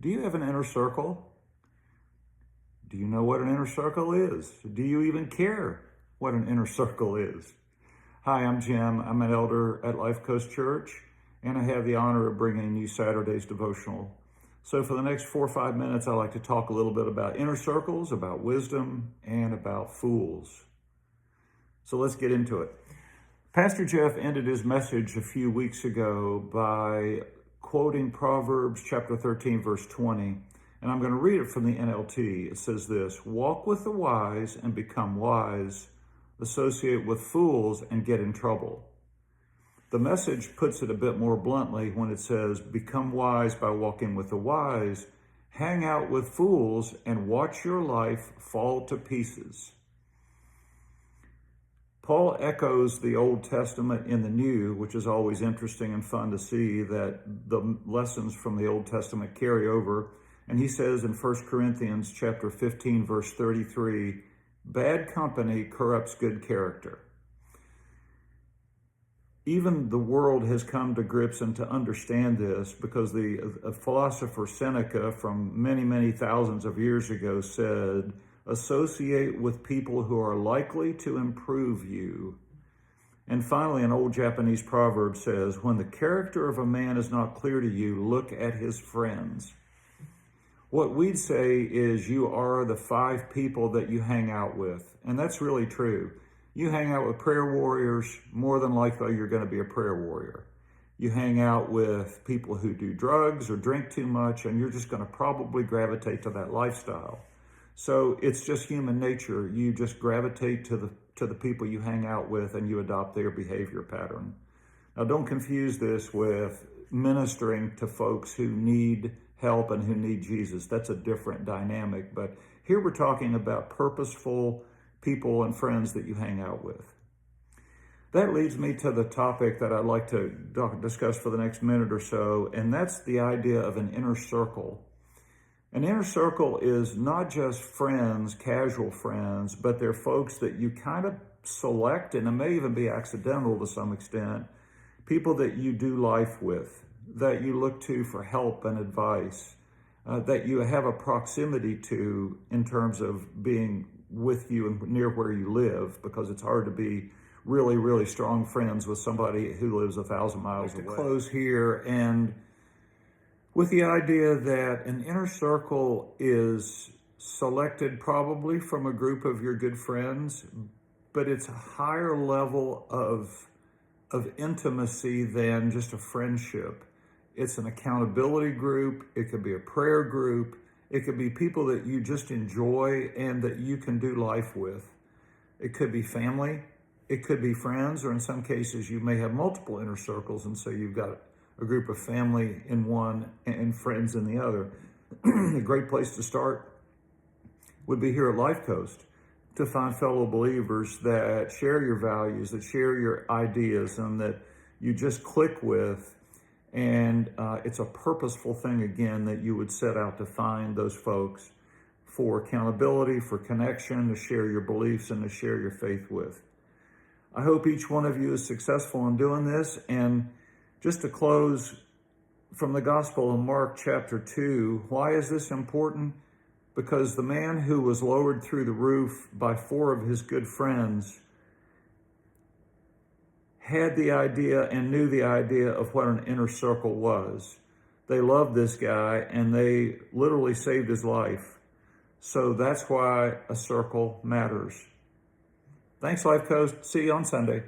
Do you have an inner circle? Do you know what an inner circle is? Do you even care what an inner circle is? Hi, I'm Jim. I'm an elder at Life Coast Church, and I have the honor of bringing you Saturday's devotional. So for the next 4 or 5 minutes, I'd like to talk a little bit about inner circles, about wisdom, and about fools. So let's get into it. Pastor Jeff ended his message a few weeks ago by quoting Proverbs chapter 13, verse 20. And I'm going to read it from the NLT. It says this: "Walk with the wise and become wise. Associate with fools and get in trouble." The Message puts it a bit more bluntly when it says, "Become wise by walking with the wise. Hang out with fools and watch your life fall to pieces." Paul echoes the Old Testament in the New, which is always interesting and fun to see that the lessons from the Old Testament carry over. And he says in 1 Corinthians chapter 15, verse 33, "Bad company corrupts good character." Even the world has come to grips and to understand this, because the philosopher Seneca from many, many thousands of years ago said, "Associate with people who are likely to improve you." And finally, an old Japanese proverb says, "When the character of a man is not clear to you, look at his friends." What we'd say is you are the 5 people that you hang out with. And that's really true. You hang out with prayer warriors, more than likely you're going to be a prayer warrior. You hang out with people who do drugs or drink too much, and you're just going to probably gravitate to that lifestyle. So it's just human nature. You just gravitate to the people you hang out with, and you adopt their behavior pattern. Now, don't confuse this with ministering to folks who need help and who need Jesus. That's a different dynamic. But here we're talking about purposeful people and friends that you hang out with. That leads me to the topic that I'd like to discuss for the next minute or so, and that's the idea of an inner circle. An inner circle is not just friends, casual friends, but they're folks that you kind of select, and it may even be accidental to some extent, people that you do life with, that you look to for help and advice, that you have a proximity to in terms of being with you and near where you live, because it's hard to be really, really strong friends with somebody who lives 1,000 miles away. To close here, and with the idea that an inner circle is selected probably from a group of your good friends, but it's a higher level of intimacy than just a friendship. It's an accountability group. It could be a prayer group. It could be people that you just enjoy and that you can do life with. It could be family. It could be friends, or in some cases you may have multiple inner circles, and so you've got a group of family in one and friends in the other. A great place to start would be here at Life Coast, to find fellow believers that share your values, that share your ideas, and that you just click with. And it's a purposeful thing, again, that you would set out to find those folks for accountability, for connection, to share your beliefs and to share your faith with. I hope each one of you is successful in doing this. And just to close, from the Gospel of Mark chapter 2, why is this important? Because the man who was lowered through the roof by 4 of his good friends had the idea and knew the idea of what an inner circle was. They loved this guy and they literally saved his life. So that's why a circle matters. Thanks, Life Coast. See you on Sunday.